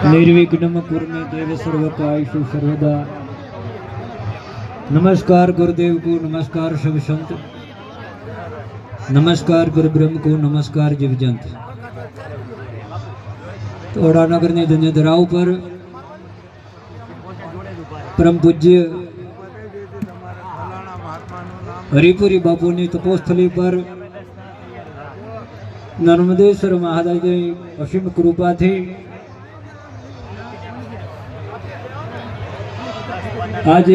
निर्विघ्नम कुर्मे देव सर्वकायेषु सर्वदा। नमस्कार गुरुदेव को, नमस्कार शिव संत, नमस्कार गुरु ब्रह्म को, नमस्कार जीव जंत। तोड़ा नगर ने धन्य धराव पर परम पूज्य हरिपुरी बापू की तपोस्थली पर नर्मदेश्वर महाराज असीम कृपा थी आज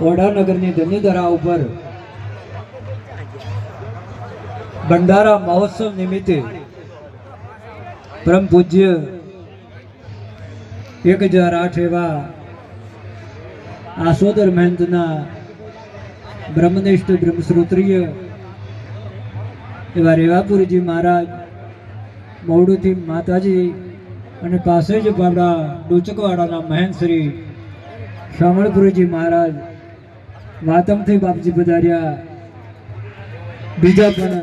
ओढ़ानगर की धन्यधरा पर भंडारा महोत्सव निमित्ते परम पूज्य 1008 एवा आसोदर महंतना ब्रह्मनिष्ठ ब्रह्मश्रोत्रिय एवं रेवापुरीजी महाराज मौडूथी माताजी અને પાસે જ બાબડા ડોચકવાડાના મહેન શ્રી શામળપુરીજી महाराज વાતમથી બાપજી પધાર્યા। બીજા પણ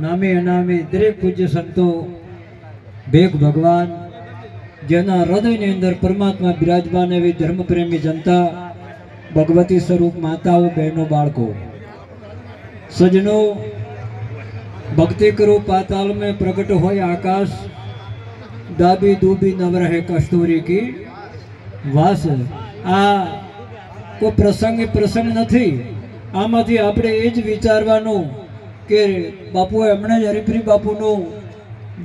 નામે અનામે દરેક પૂજ્ય સંતો ભેગ ભગવાન જેના હૃદયની અંદર પરમાત્મા બિરાજમાન એવી ધર્મપ્રેમી જનતા, ભગવતી સ્વરૂપ માતાઓ, બહેનો, બાળકો, સજનો, भक्ति करो पाताल में प्रकट होय आकाश, दाबी दूबी नव रहे कस्तूरी की वास। आ को प्रसंग नहीं। आमांथी आपणे ए ज विचारवानुं के बापुए एमणे ज हरिपुरी बापुनो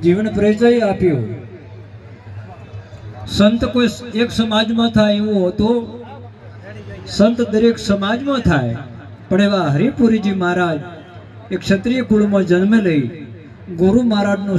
जीवन परिचय आप्यो। संत कोई एक समाज में थाय एवो हतो, संत दरेक समाज में थाय, पण एवा हरिपुरीजी महाराज एक क्षत्रिय कुल में जन्म लई गुरु महाराज नो